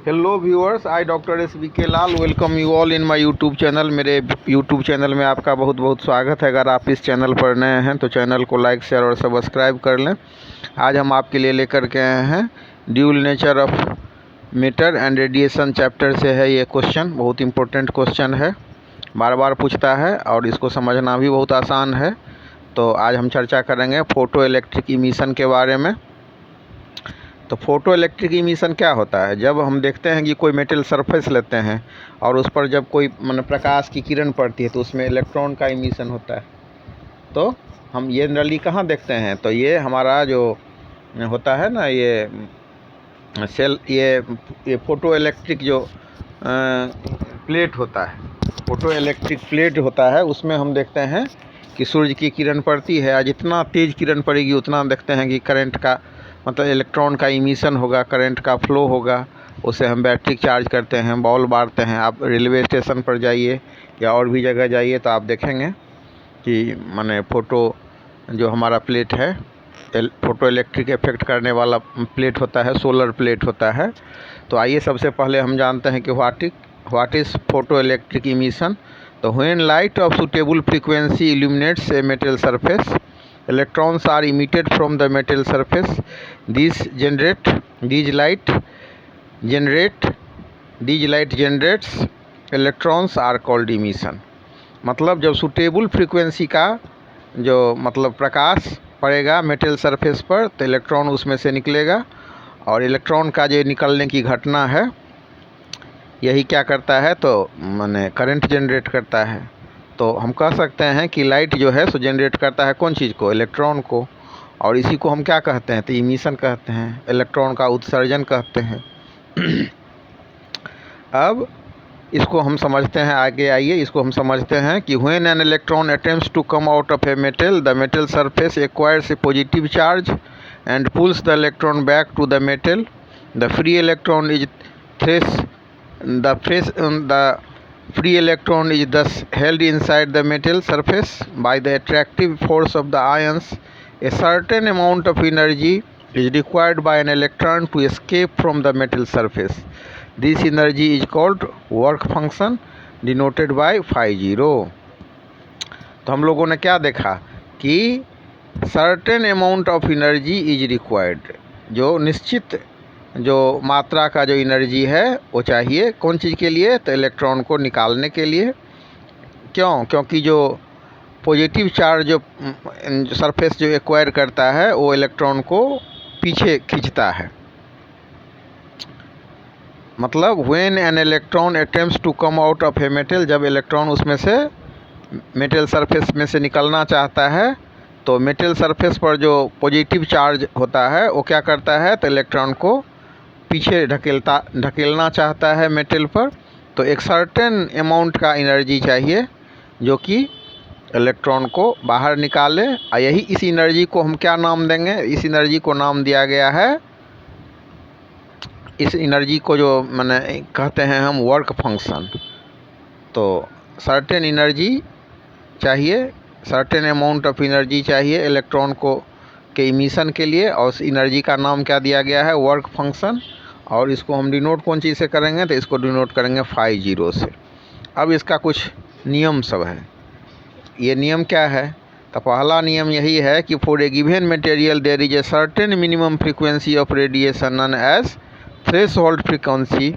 Hello viewers, I doctor SBK Lal welcome you all in my YouTube channel. मेरे YouTube channel में आपका बहुत बहुत स्वागत है। अगर आप इस चैनल पर नए हैं तो चैनल को लाइक शेयर और सब्सक्राइब कर लें। आज हम आपके लिए लेकर के आए हैं dual nature of matter and radiation chapter से है ये क्वेश्चन। बहुत इंपॉर्टेंट क्वेश्चन है, बार बार पूछता है और इसको समझना भी बहुत आसान है। तो आज हम चर्चा करेंगे फोटो इलेक्ट्रिक इमिशन के बारे में। तो फोटो इलेक्ट्रिक इमिशन क्या होता है? जब हम देखते हैं कि कोई मेटल सरफेस लेते हैं और उस पर जब कोई प्रकाश की किरण पड़ती है तो उसमें इलेक्ट्रॉन का इमिशन होता है। तो हम ये जनरली कहाँ देखते हैं? तो ये हमारा जो होता है ना, ये फोटो इलेक्ट्रिक जो प्लेट होता है, फोटो इलेक्ट्रिक प्लेट होता है, उसमें हम देखते हैं कि सूर्य की किरण पड़ती है। जितना तेज़ किरण पड़ेगी उतना देखते हैं कि करंट का इलेक्ट्रॉन का इमिशन होगा, करंट का फ्लो होगा। उसे हम बैटरी चार्ज करते हैं, बॉल बारते हैं। आप रेलवे स्टेशन पर जाइए या और भी जगह जाइए तो आप देखेंगे कि फ़ोटो जो हमारा प्लेट है, फ़ोटो इलेक्ट्रिक इफेक्ट करने वाला प्लेट होता है, सोलर प्लेट होता है। तो आइए सबसे पहले हम जानते हैं कि what is photo electric emission. तो when light of suitable frequency illuminates a metal surface, electrons are emitted from the metal surface. These light generates electrons are called emission. मतलब जब सुटेबल फ्रीक्वेंसी का जो प्रकाश पड़ेगा मेटल सरफेस पर तो electron उसमें से निकलेगा, और इलेक्ट्रॉन का जो निकलने की घटना है यही क्या करता है, तो करंट जनरेट करता है। तो हम कह सकते हैं कि लाइट जो है सो जनरेट करता है कौन चीज़ को? इलेक्ट्रॉन को। और इसी को हम क्या कहते हैं? तो इमिशन कहते हैं, इलेक्ट्रॉन का उत्सर्जन कहते हैं। अब इसको हम समझते हैं, आगे आइए इसको हम समझते हैं कि when an electron attempts to come out of a metal, the metal surface acquires a positive charge and pulls the electron back to the metal. The free electron is free electron is thus held inside the metal surface by the attractive force of the ions. A certain amount of energy is required by an electron to escape from the metal surface. This energy is called work function, denoted by phi0. तो हम लोगों ने क्या देखा कि certain amount of energy is required, जो निश्चित जो मात्रा का जो एनर्जी है वो चाहिए कौन चीज़ के लिए? तो इलेक्ट्रॉन को निकालने के लिए। क्यों? क्योंकि जो पॉजिटिव चार्ज जो सरफेस जो एक्वायर करता है वो इलेक्ट्रॉन को पीछे खींचता है। मतलब when an electron attempts to come out of a metal, जब इलेक्ट्रॉन उसमें से मेटल सरफेस में से निकलना चाहता है तो मेटल सरफेस पर जो पॉजिटिव चार्ज होता है वो क्या करता है? तो इलेक्ट्रॉन को पीछे ढकेलना चाहता है मेटल पर। तो एक सर्टेन अमाउंट का एनर्जी चाहिए जो कि इलेक्ट्रॉन को बाहर निकाले। और यही इस एनर्जी को हम क्या नाम देंगे? इस एनर्जी को नाम दिया गया है, इस एनर्जी को जो कहते हैं हम वर्क फंक्शन। तो सर्टेन एनर्जी चाहिए, सर्टेन अमाउंट ऑफ एनर्जी चाहिए इलेक्ट्रॉन को के इमिशन के लिए, और उस एनर्जी का नाम क्या दिया गया है? Work function. और इसको हम डिनोट कौन चीज़ से करेंगे? तो इसको डिनोट करेंगे phi0 से। अब इसका कुछ नियम सब है। ये नियम क्या है? तो पहला नियम यही है कि for a given material there is a certain minimum frequency of radiation known as threshold frequency,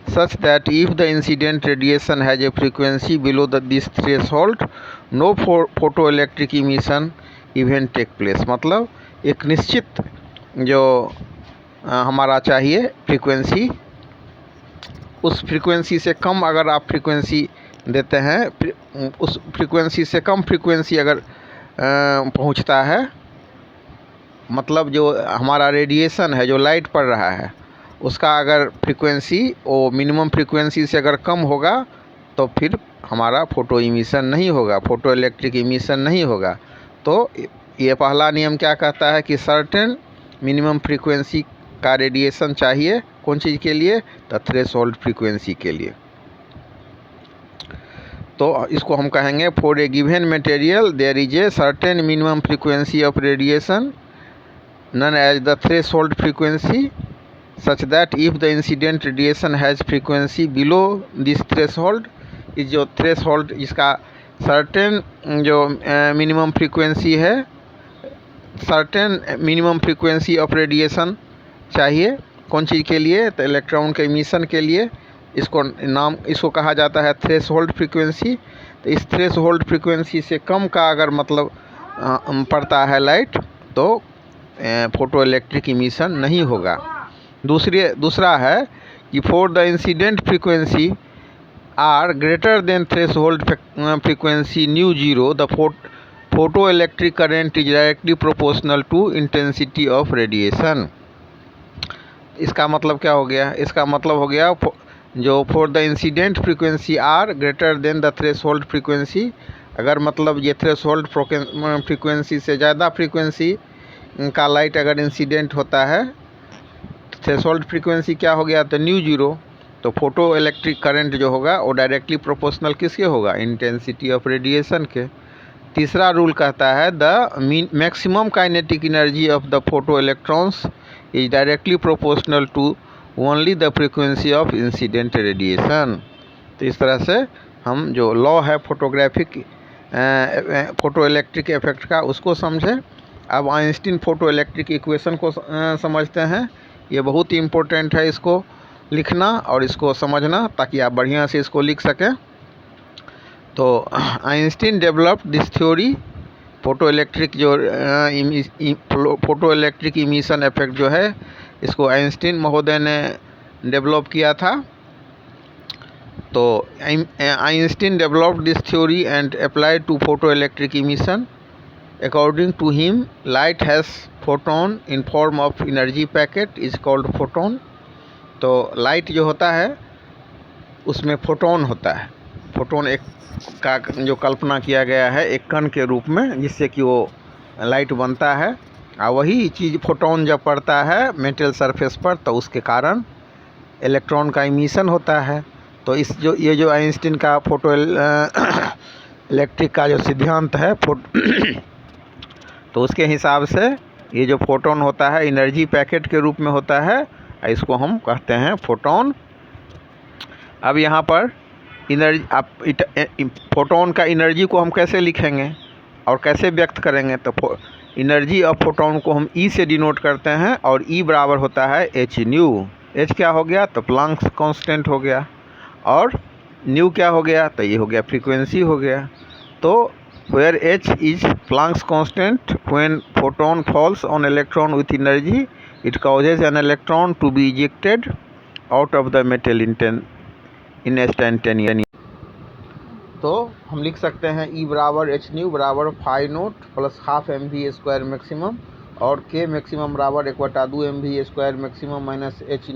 such that if the incident radiation has a frequency below this threshold, no photoelectric emission event take place. मतलब एक निश्चित जो हमारा चाहिए frequency, उस frequency से कम अगर आप फ्रीक्वेंसी देते हैं, उस फ्रीक्वेंसी से कम फ्रीक्वेंसी अगर पहुंचता है, मतलब जो हमारा रेडिएशन है जो लाइट पड़ रहा है उसका अगर फ्रीक्वेंसी वो मिनिमम फ्रीक्वेंसी से अगर कम होगा तो फिर हमारा फोटो इमिशन नहीं होगा, फोटो इलेक्ट्रिक इमिशन नहीं होगा। तो ये पहला नियम क्या कहता है कि सर्टेन मिनिमम फ्रीक्वेंसी का रेडिएशन चाहिए कौन चीज़ के लिए? तो थ्रेशोल्ड फ्रीक्वेंसी के लिए। तो इसको हम कहेंगे for a given material there is a certain minimum frequency of radiation known as the threshold frequency such that if the incident radiation has frequency below this threshold, इस जो थ्रेशोल्ड इसका certain जो मिनिमम फ्रीक्वेंसी है, certain minimum frequency of radiation चाहिए कौन चीज़ के लिए, तो इलेक्ट्रॉन के इमिशन के लिए। इसको कहा जाता है थ्रेशोल्ड फ्रीक्वेंसी। तो इस थ्रेशोल्ड फ्रीक्वेंसी से कम का अगर मतलब पड़ता है लाइट तो फोटो इलेक्ट्रिक इमिशन नहीं होगा। दूसरा है कि for the incident frequency are greater than threshold frequency nu zero, the photo electric current is directly proportional to intensity of radiation. इसका मतलब क्या हो गया? इसका मतलब हो गया जो for the incident frequency are greater than the threshold frequency, अगर मतलब ये थ्रेशोल्ड फ्रीक्वेंसी से ज़्यादा फ्रीक्वेंसी का लाइट अगर इंसिडेंट होता है, थ्रेशोल्ड फ्रीक्वेंसी क्या हो गया? तो न्यू जीरो। तो फोटो इलेक्ट्रिक करंट जो होगा वो डायरेक्टली प्रोपोर्शनल किसके होगा? इंटेंसिटी ऑफ रेडिएशन के। तीसरा रूल कहता है the maximum kinetic energy of the photo electrons is directly proportional to only the frequency of incident radiation. तो इस तरह से हम जो लॉ है फोटो इलेक्ट्रिक इफेक्ट का उसको समझे। अब आइंस्टीन फोटो इलेक्ट्रिक इक्वेशन को समझते हैं। ये बहुत ही इम्पोर्टेंट है इसको लिखना और इसको समझना ताकि आप बढ़िया से इसको लिख सकें। तो Einstein developed this theory, photo electric जो फोटो इलेक्ट्रिक इमिशन इफेक्ट जो है इसको आइंस्टीन महोदय ने डेवलप किया था। तो Einstein developed this theory and applied to photo electric emission. According to him light has photon in form of energy packet is called photon. तो लाइट जो होता है उसमें फोटोन होता है। फोटोन एक का जो कल्पना किया गया है एक कण के रूप में जिससे कि वो लाइट बनता है, और वही चीज़ फोटोन जब पड़ता है मेटल सरफेस पर तो उसके कारण इलेक्ट्रॉन का इमिशन होता है। तो ये जो आइंस्टीन का फोटो इलेक्ट्रिक का जो सिद्धांत है तो उसके हिसाब से ये जो फोटोन होता है एनर्जी पैकेट के रूप में होता है, इसको हम कहते हैं फोटोन। अब यहाँ पर फोटोन का एनर्जी को हम कैसे लिखेंगे और कैसे व्यक्त करेंगे? तो एनर्जी ऑफ फोटोन को हम ई से डिनोट करते हैं और ई बराबर होता है एच न्यू। एच क्या हो गया? तो प्लैंक्स कांस्टेंट हो गया, और न्यू क्या हो गया? तो ये हो गया फ्रीक्वेंसी हो गया। तो where h is Planck's constant, when photon falls on electron with energy, it causes an electron to be ejected out of the metal instantaneously. तो हम लिख सकते हैं E बराबर एच न्यू बराबर phi naught plus half mv² maximum, और k maximum बराबर 1/2 mv² maximum minus h